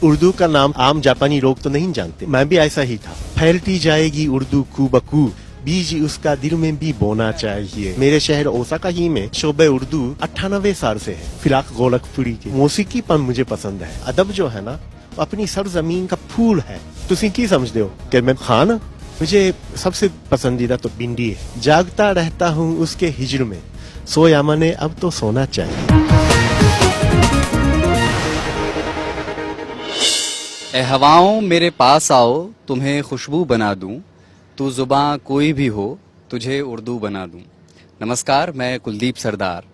उर्दू का नाम आम जापानी लोग तो नहीं जानते, मैं भी ऐसा ही था। फैलती जाएगी उर्दू खूबकू, बीज उसका दिल में भी बोना चाहिए। मेरे शहर ओसाका ही में शोबे उर्दू 98 साल से है। फिलहाल गोरखपुरी की मौसीकीपन मुझे पसंद है। अदब जो है ना, अपनी सरजमीन का फूल है। तुसी की समझते हो कि मैं खान? मुझे सबसे पसंदीदा तो भिंडी है। जागता रहता हूँ उसके हिजर में, सोया मने अब तो सोना चाहिए। ए हवाओं मेरे पास आओ, तुम्हें खुशबू बना दूं, तू जुबां कोई भी हो, तुझे उर्दू बना दूं। नमस्कार, मैं कुलदीप सरदार।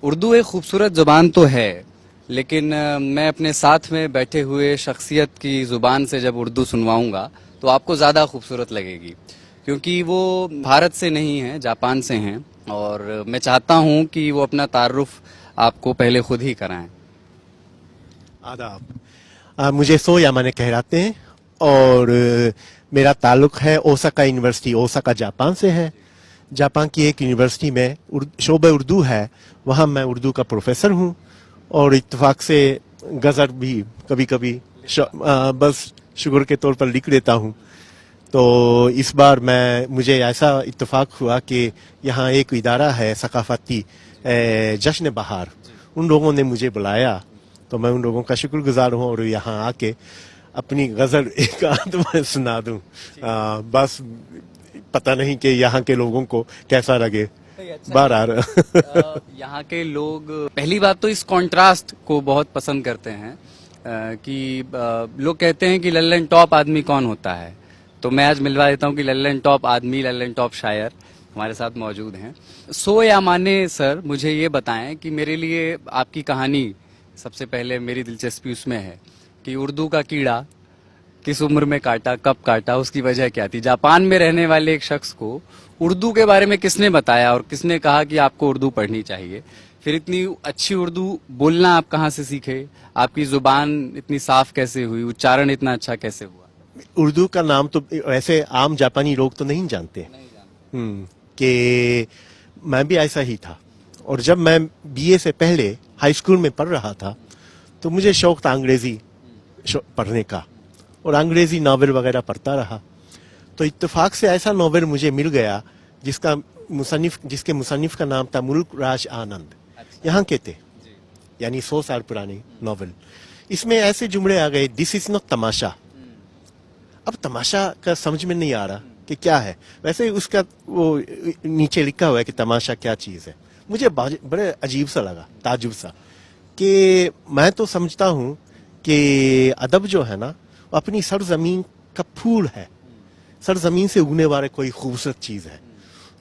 उर्दू एक खूबसूरत ज़ुबान तो है, लेकिन मैं अपने साथ में बैठे हुए शख्सियत की ज़ुबान से जब उर्दू सुनवाऊंगा तो आपको ज़्यादा खूबसूरत लगेगी, क्योंकि वो भारत से नहीं हैं, जापान से हैं। और मैं चाहता हूं कि वो अपना तारुफ आपको पहले खुद ही कराएं। आदाब। मुझे सोया मने कहलाते हैं और मेरा ताल्लुक है ओसाका यूनिवर्सिटी, ओसाका जापान से है। जापान की एक यूनिवर्सिटी में शोबे उर्दू है, वहाँ मैं उर्दू का प्रोफेसर हूँ और इत्तेफाक से गज़ल भी कभी कभी बस शुगर के तौर पर लिख देता हूँ। तो इस बार मुझे ऐसा इत्तेफाक हुआ कि यहाँ एक इदारा है सकाफती, जश्न बहार, उन लोगों ने मुझे बुलाया, तो मैं उन लोगों का शुक्रगुजार हूँ और यहाँ आके अपनी गज़ल एक आध में सुना दूँ। बस पता नहीं कि यहाँ के लोगों को कैसा लगे। बार आ रहा यहाँ के लोग पहली बात तो इस कॉन्ट्रास्ट को बहुत पसंद करते हैं कि लोग कहते हैं कि लल्लन टॉप आदमी कौन होता है, तो मैं आज मिलवा देता हूँ कि लल्लन टॉप आदमी, लल्लन टॉप शायर हमारे साथ मौजूद हैं। सो या माने सर, मुझे ये बताएं कि मेरे लिए आपकी कहानी, सबसे पहले मेरी दिलचस्पी उसमें है कि उर्दू का कीड़ा किस उम्र में काटा, कब काटा, उसकी वजह क्या थी। जापान में रहने वाले एक शख्स को उर्दू के बारे में किसने बताया और किसने कहा कि आपको उर्दू पढ़नी चाहिए? फिर इतनी अच्छी उर्दू बोलना आप कहाँ से सीखे? आपकी जुबान इतनी साफ कैसे हुई? उच्चारण इतना अच्छा कैसे हुआ? उर्दू का नाम तो ऐसे आम जापानी लोग तो नहीं जानते कि मैं भी ऐसा ही था। और जब मैं बीए से पहले हाई स्कूल में पढ़ रहा था तो मुझे शौक था अंग्रेजी पढ़ने का और अंग्रेजी नावल वगैरह पढ़ता रहा। तो इत्तेफाक से ऐसा नावल मुझे मिल गया जिसके मुसन्निफ का नाम था मुल्क राज आनंद। यहाँ के थे, यानी 100 साल पुराने नावल। इसमें ऐसे जुमले आ गए, दिस इज नॉट तमाशा। अब तमाशा का समझ में नहीं आ रहा कि क्या है। वैसे उसका वो नीचे लिखा हुआ है कि तमाशा क्या चीज है। मुझे बड़े अजीब सा लगा, ताजुब सा, कि मैं तो समझता हूँ कि अदब जो है ना, अपनी सरजमीन का फूल है, सरजमीन से उगने वाले कोई खूबसूरत चीज है।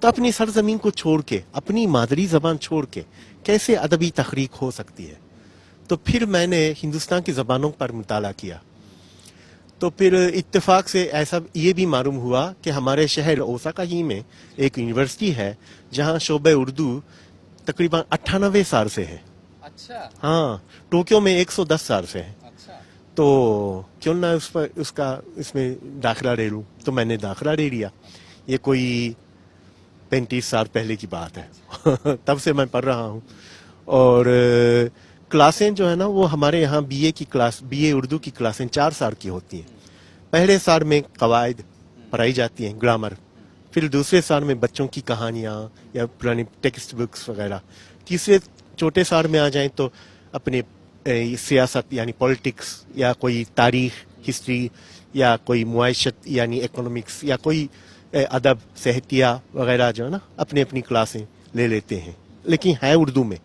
तो अपनी सरजमीन को छोड़ के, अपनी मादरी जबान छोड़ के कैसे अदबी तहरीक हो सकती है? तो फिर मैंने हिंदुस्तान की जबानों पर मुताला किया। तो फिर इत्तेफाक से ऐसा ये भी मालूम हुआ कि हमारे शहर ओसाका ही में एक यूनिवर्सिटी है जहाँ शोबे उर्दू तकरीबन 98 साल से है। अच्छा। हाँ, टोक्यो में 110 साल से है। अच्छा। तो क्यों ना उसका इसमें दाखिला ले लूँ, तो मैंने दाखिला ले लिया। ये कोई 35 साल पहले की बात है। तब से मैं पढ़ रहा हूँ। और क्लासें जो है ना, वो हमारे यहाँ बीए उर्दू की क्लासें 4 साल की होती हैं। पहले साल में कवायद पढ़ाई जाती हैं, ग्रामर। फिर दूसरे साल में बच्चों की कहानियाँ या पुरानी टेक्स्ट बुक्स वगैरह। तीसरे छोटे साल में आ जाएं तो अपने सियासत यानी पॉलिटिक्स या कोई तारीख, हिस्ट्री या कोई मुआशत यानी इकोनॉमिक्स या कोई अदब, साहित्या वगैरह जो है ना, अपनी अपनी क्लासें ले लेते हैं, लेकिन है उर्दू में।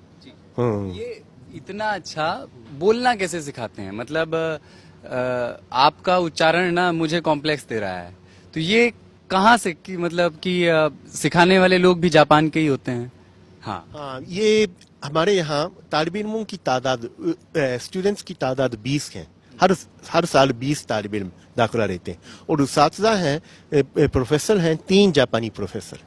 ये इतना अच्छा बोलना कैसे सिखाते हैं? मतलब आपका उच्चारण ना मुझे कॉम्प्लेक्स दे रहा है, तो ये कहाँ से कि मतलब कि सिखाने वाले लोग भी जापान के ही होते हैं? हाँ, ये हमारे यहाँ तालिब इल्मों की तादाद, स्टूडेंट्स की तादाद 20 है। हर साल 20 तालिब इल्म दाखिला लेते हैं और उस्ताद हैं, प्रोफेसर हैं, 3 जापानी प्रोफेसर,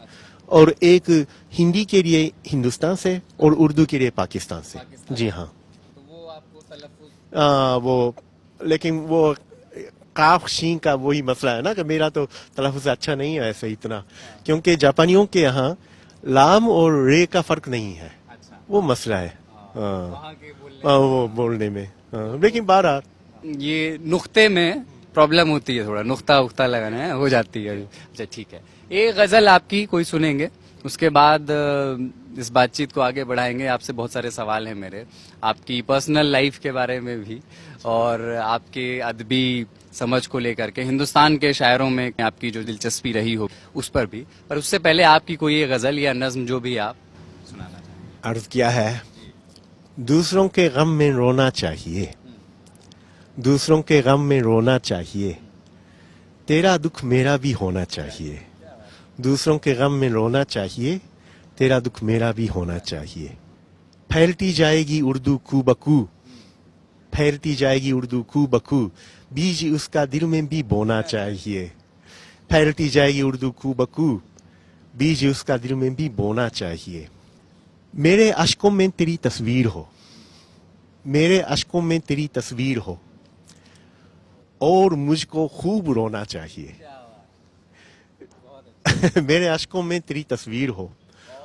और एक हिंदी के लिए हिंदुस्तान से और उर्दू के लिए पाकिस्तान से। जी हाँ। तो वो आपको तलफ्फुज़ वो लेकिन वो काफ शीन का वही मसला है ना कि मेरा तो तलफ्फुज़ अच्छा नहीं है ऐसे इतना, क्योंकि जापानियों के यहाँ लाम और रे का फर्क नहीं है। अच्छा। वो मसला है वहाँ के वो बोलने में। लेकिन बहरहाल ये नुक्ते में प्रॉब्लम होती है, थोड़ा नुक्ता उक्ता लगाना है, हो जाती है। अच्छा ठीक है, एक गजल आपकी कोई सुनेंगे, उसके बाद इस बातचीत को आगे बढ़ाएंगे। आपसे बहुत सारे सवाल हैं मेरे, आपकी पर्सनल लाइफ के बारे में भी और आपके अदबी समझ को लेकर के, हिंदुस्तान के शायरों में आपकी जो दिलचस्पी रही हो उस पर भी। पर उससे पहले आपकी कोई एक गजल या नज्म जो भी आप सुनाना चाहें। अर्ज किया है, दूसरों के गम में रोना चाहिए, दूसरों के गम में रोना चाहिए, तेरा दुख मेरा भी होना चाहिए। दूसरों के गम में रोना चाहिए, तेरा दुख मेरा भी होना चाहिए। फैलती जाएगी उर्दू कू बकू, फैलती जाएगी उर्दू कू बकू, बीज उसका दिल में भी बोना चाहिए। फैलती जाएगी उर्दू कू बकू, बीज उसका दिल में भी बोना चाहिए। मेरे अश्कों में तेरी तस्वीर हो, मेरे अश्कों में तेरी तस्वीर हो, और मुझको खूब रोना चाहिए। मेरे अश्कों में तेरी तस्वीर हो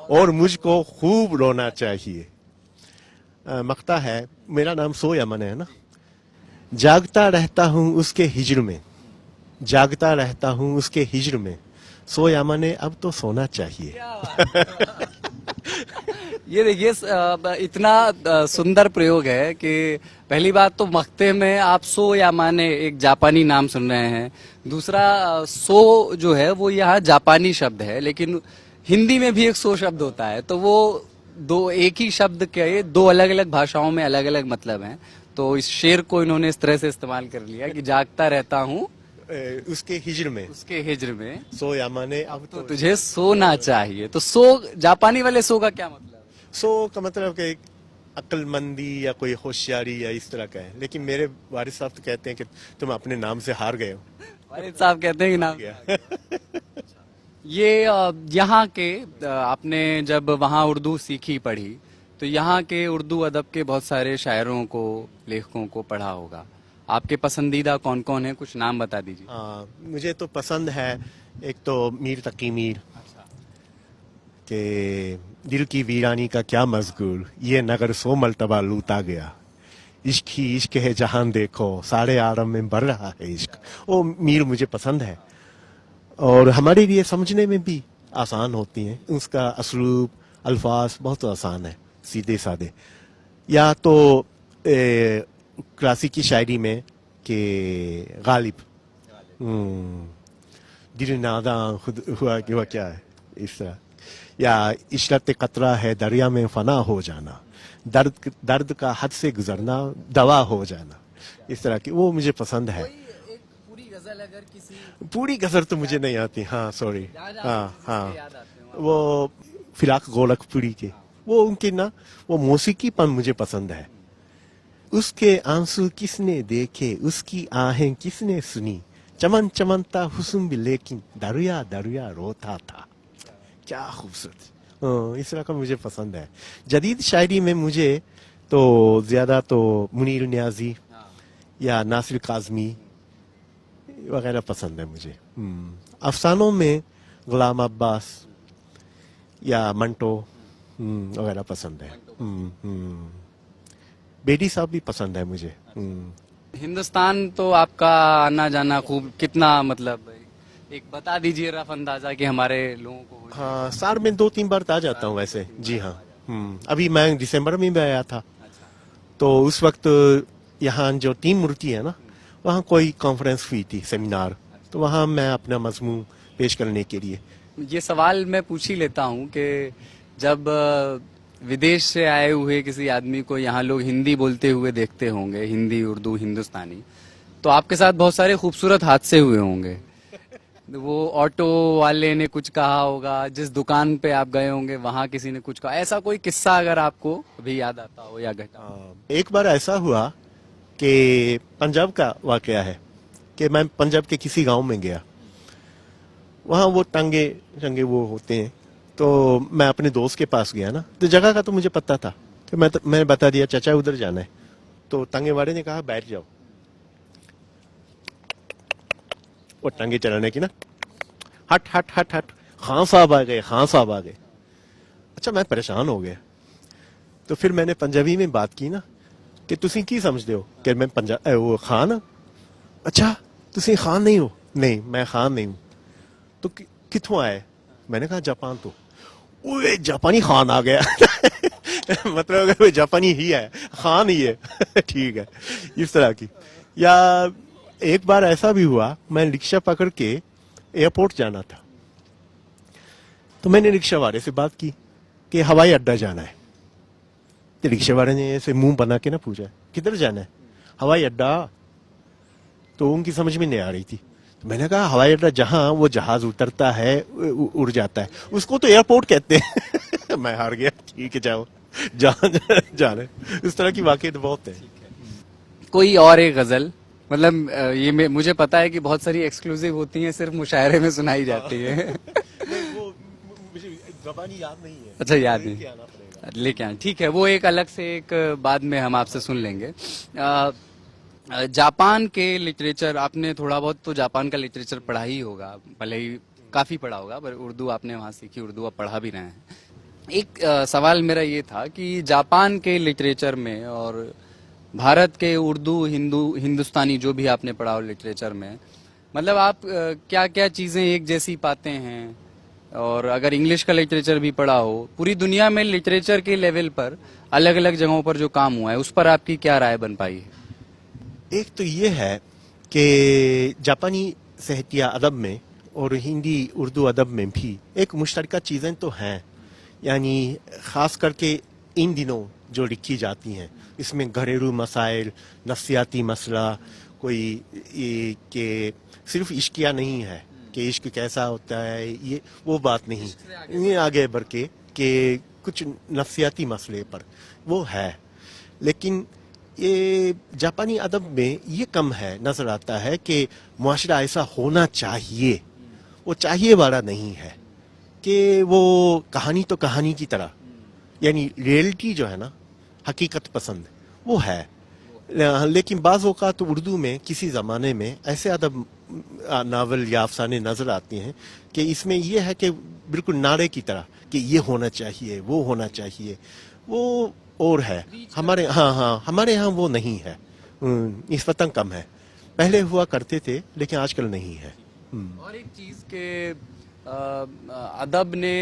और मुझको खूब रोना चाहिए। मक्ता है, मेरा नाम सो यमन है ना। जागता रहता हूँ उसके हिज्र में, जागता रहता हूँ उसके हिज्र में, सो यमन है अब तो सोना चाहिए। ये देखिए इतना सुंदर प्रयोग है कि पहली बात तो मक्ते में आप सो या माने एक जापानी नाम सुन रहे हैं, दूसरा सो जो है वो यहाँ जापानी शब्द है, लेकिन हिंदी में भी एक सो शब्द होता है, तो वो दो एक ही शब्द के दो अलग अलग भाषाओं में अलग अलग मतलब हैं। तो इस शेर को इन्होंने इस तरह से इस्तेमाल कर लिया कि जागता रहता हूँ उसके हिज्र में, उसके हिज्र में, सो या माने अब तो तुझे सोना चाहिए। तो सो जापानी वाले सो का क्या मतलब? सो का मतलब कि अक्लमंदी या कोई होशियारी या इस तरह का है, लेकिन मेरे वारिस साहब तो कहते हैं कि तुम अपने नाम से हार गए हो। वारिद साहब कहते हैं कि नाम ये यहाँ के आपने जब वहाँ उर्दू सीखी पढ़ी तो यहाँ के उर्दू अदब के बहुत सारे शायरों को, लेखकों को पढ़ा होगा। आपके पसंदीदा कौन कौन है, कुछ नाम बता दीजिए। हाँ, मुझे तो पसंद है एक तो मीर तकी मीर के दिल की वीरानी का क्या मजगूर, ये नगर सो मर्तबा लूटा गया, इश्क ही इश्क है जहान देखो, सारे आलम में बढ़ रहा है इश्क। वो मीर मुझे पसंद है और हमारे लिए समझने में भी आसान होती हैं, उसका असलूब अल्फाज बहुत आसान है, सीधे साधे। या तो क्लासिकी शायरी में के गालिब, दिल नादा खुद हुआ कि वह क्या है इस तरह, या इशरत कतरा है दरिया में फना हो जाना, दर्द का हद से गुजरना दवा हो जाना, इस तरह की वो मुझे पसंद है। एक पूरी गजल अगर किसी, पूरी गजल तो मुझे नहीं आती, हाँ सॉरी, हाँ वो फिराक गोरखपुरी के, वो उनके ना वो मौसीकीपन मुझे पसंद है। उसके आंसू किसने देखे, उसकी आहें किसने सुनी, चमन चमनता हुस्न भी लेकिन दरिया दरिया रोता था, क्या खूबसूरत। इस तरह का मुझे पसंद है। जदीद शायरी में मुझे तो ज्यादा तो मुनीर न्याजी या नासिर काजमी वगैरह पसंद है मुझे। अफसानों में गुलाम अब्बास या मंटो वगैरह पसंद है। बेदी साहब भी पसंद है मुझे। हिंदुस्तान तो आपका आना जाना खूब, कितना मतलब एक बता दीजिए रफ अंदाजा कि हमारे लोगों को। हाँ, साल में 2-3 बार आ जाता हूँ वैसे। जी हाँ। अभी मैं दिसंबर में भी आया था, तो उस वक्त यहाँ जो 3 मूर्ति है ना, वहाँ कोई कॉन्फ्रेंस हुई थी, सेमिनार, तो वहाँ मैं अपना मजमून पेश करने के लिए। ये सवाल मैं पूछ ही लेता हूँ कि जब विदेश से आए हुए किसी आदमी को यहाँ लोग हिंदी बोलते हुए देखते होंगे, हिंदी उर्दू हिंदुस्तानी, तो आपके साथ बहुत सारे खूबसूरत हादसे हुए होंगे। वो ऑटो वाले ने कुछ कहा होगा, जिस दुकान पे आप गए होंगे वहां किसी ने कुछ कहा, ऐसा कोई किस्सा अगर आपको अभी याद आता हो या घटा? एक बार ऐसा हुआ कि पंजाब का वाकया है कि मैं पंजाब के किसी गांव में गया, वहाँ वो टंगे वो होते हैं, तो मैं अपने दोस्त के पास गया ना, तो जगह का तो मुझे पता था, तो मैंने बता दिया चाचा उधर जाना है, तो टंगे वाले ने कहा बैठ जाओ। वो टंगे चलाने की ना, हट हट हट हट, खान साहब आ गए, खान साहब आ गए। अच्छा, मैं परेशान हो गया, तो फिर मैंने पंजाबी में बात की ना, कि तुसी की समझते हो कि मैं पंजाब वो खान हाँ? अच्छा तुसी खान नहीं हो? नहीं मैं खान नहीं हूं। तो कित्थों आए? मैंने कहा जापान। तो ओए जापानी खान आ गया। मतलब अगर वो जापानी ही है, खान ही है। ठीक है, इस तरह की। या एक बार ऐसा भी हुआ, मैं रिक्शा पकड़ के एयरपोर्ट जाना था, तो मैंने रिक्शा वाले से बात की कि हवाई अड्डा जाना है। तो रिक्शा वाले ने ऐसे मुंह बना के ना पूछा किधर जाना है? हवाई अड्डा। तो उनकी समझ में नहीं आ रही थी। तो मैंने कहा हवाई अड्डा जहां वो जहाज उतरता है उड़ जाता है उसको तो एयरपोर्ट कहते हैं। मैं हार गया। ठीक है जाओ जहां जाना है। इस तरह की वाकई बहुत है। कोई और एक गजल, मतलब मुझे पता है कि बहुत सारी एक्सक्लूसिव होती हैं, सिर्फ मुशायरे में सुनाई जाती है। वो मुझे जबानी याद नहीं है। अच्छा याद नहीं, लेके आना पड़ेगा। लेके आए, ठीक है, वो एक अलग से एक बाद में हम आपसे सुन लेंगे। जापान के लिटरेचर, आपने थोड़ा बहुत तो जापान का लिटरेचर पढ़ा ही होगा, भले ही काफी पढ़ा होगा, पर उर्दू आपने वहां सीखी, उर्दू आप पढ़ा भी रहे हैं। एक सवाल मेरा ये था कि जापान के लिटरेचर में और भारत के उर्दू हिंदुस्तानी जो भी आपने पढ़ा हो लिटरेचर में, मतलब आप क्या क्या चीजें एक जैसी पाते हैं? और अगर इंग्लिश का लिटरेचर भी पढ़ा हो, पूरी दुनिया में लिटरेचर के लेवल पर अलग अलग जगहों पर जो काम हुआ है उस पर आपकी क्या राय बन पाई है? एक तो ये है कि जापानी साहित्य अदब में और हिंदी उर्दू अदब में भी एक मुश्तरका चीज़ें तो हैं। यानी ख़ास करके इन दिनों जो लिखी जाती हैं इसमें घरेलू मसाइल, नफ्सियाती मसला, कोई ये कि सिर्फ इश्किया नहीं है कि इश्क कैसा होता है, ये वो बात नहीं, ये आगे बढ़ के कि कुछ नफ्सियाती मसले पर वो है। लेकिन ये जापानी अदब में ये कम है, नजर आता है कि मुआशरा ऐसा होना चाहिए, वो चाहिए वाला नहीं है कि वो कहानी तो कहानी की तरह, यानी रियलिटी जो है ना, हकीकत पसंद वो है। लेकिन बाज़ औक़ात उर्दू में किसी ज़माने में ऐसे अदब नावल या अफसाने नज़र आते हैं कि इसमें यह है कि बिल्कुल नारे की तरह कि ये होना चाहिए, वो होना चाहिए, वो और है। हमारे हमारे यहाँ वो नहीं है, निस्बतन कम है। पहले हुआ करते थे लेकिन आजकल नहीं है। और एक चीज के अदब ने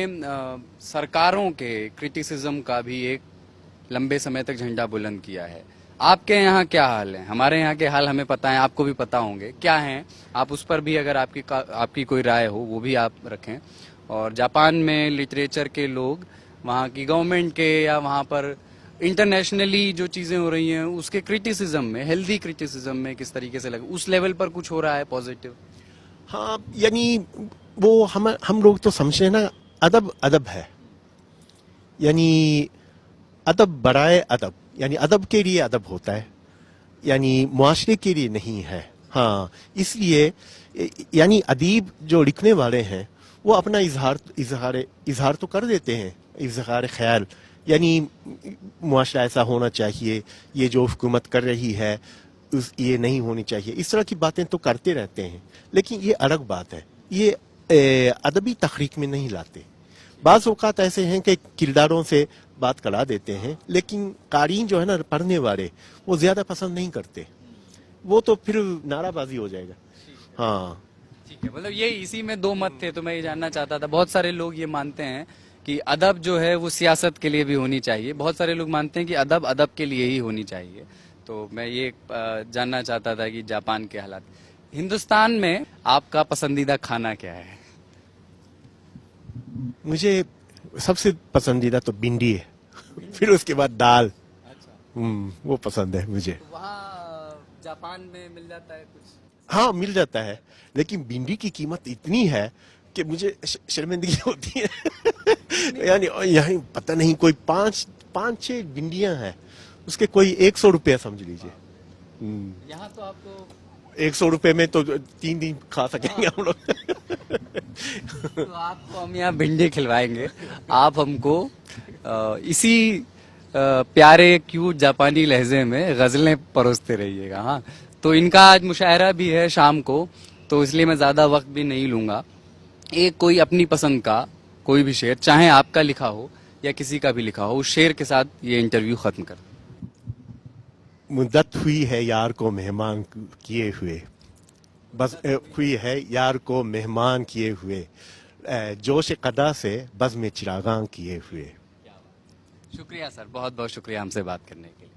सरकारों के क्रिटिसिज्म का भी एक लंबे समय तक झंडा बुलंद किया है। आपके यहाँ क्या हाल है? हमारे यहाँ के हाल हमें पता है, आपको भी पता होंगे, क्या हैं आप उस पर भी अगर आपकी कोई राय हो वो भी आप रखें। और जापान में लिटरेचर के लोग, वहाँ की गवर्नमेंट के या वहाँ पर इंटरनेशनली जो चीजें हो रही हैं उसके क्रिटिसिज्म में, हेल्दी क्रिटिसिज्म में किस तरीके से लगे, उस लेवल पर कुछ हो रहा है पॉजिटिव? हाँ, यानी वो हम लोग तो समझे ना, अदब अदब है, यानी अदब बराए अदब, यानी अदब के लिए अदब होता है, यानी मुआशरे के लिए नहीं है। हाँ, इसलिए यानी अदीब जो लिखने वाले हैं वो अपना इजहार तो कर देते हैं, इजहार ख्याल, यानी मुआशरा ऐसा होना चाहिए, ये जो हुकूमत कर रही है ये नहीं होनी चाहिए, इस तरह की बातें तो करते रहते हैं। लेकिन ये अलग बात है, ये अदबी तहरीक में नहीं लाते। बाज़ औक़ात ऐसे हैं कि किरदारों से बात करा देते हैं, लेकिन कारीन जो है ना, पढ़ने वाले, वो ज़्यादा पसंद नहीं करते, वो तो फिर नाराबाजी हो जाएगा। हाँ ठीक है, मतलब ये इसी में दो मत थे, तो मैं ये जानना चाहता था। बहुत सारे लोग ये मानते हैं कि अदब जो है वो सियासत के लिए भी होनी चाहिए, बहुत सारे लोग मानते हैं कि अदब अदब के लिए ही होनी चाहिए। तो मैं ये जानना चाहता था कि जापान के हालात। हिंदुस्तान में आपका पसंदीदा खाना क्या है? मुझे सबसे पसंदीदा तो भिंडी है। फिर उसके बाद दाल। अच्छा, वो पसंद है मुझे। तो वहाँ जापान में मिल जाता है कुछ? हाँ मिल जाता है, लेकिन भिंडी की कीमत इतनी है कि मुझे शर्मिंदगी होती है। यानी यहाँ पता नहीं, कोई पांच छह भिंडियां हैं, उसके कोई 100 रुपया समझ लीजिए। यहाँ तो आपको 100 रुपए में तो 3 दिन खा सकेंगे हम लोग। तो आपको हम यहाँ भिंडी खिलवाएंगे, आप हमको इसी प्यारे क्यूट जापानी लहजे में गजलें परोसते रहिएगा। हाँ, तो इनका आज मुशायरा भी है शाम को, तो इसलिए मैं ज्यादा वक्त भी नहीं लूंगा। एक कोई अपनी पसंद का कोई भी शेर, चाहे आपका लिखा हो या किसी का भी लिखा हो, उस शेर के साथ ये इंटरव्यू खत्म कर। मुद्दत हुई है यार को मेहमान किए हुए, बस हुई है यार को मेहमान किए हुए, जोश कदा से बज़ में चिरागां किए हुए। शुक्रिया सर, बहुत बहुत शुक्रिया हमसे बात करने के लिए।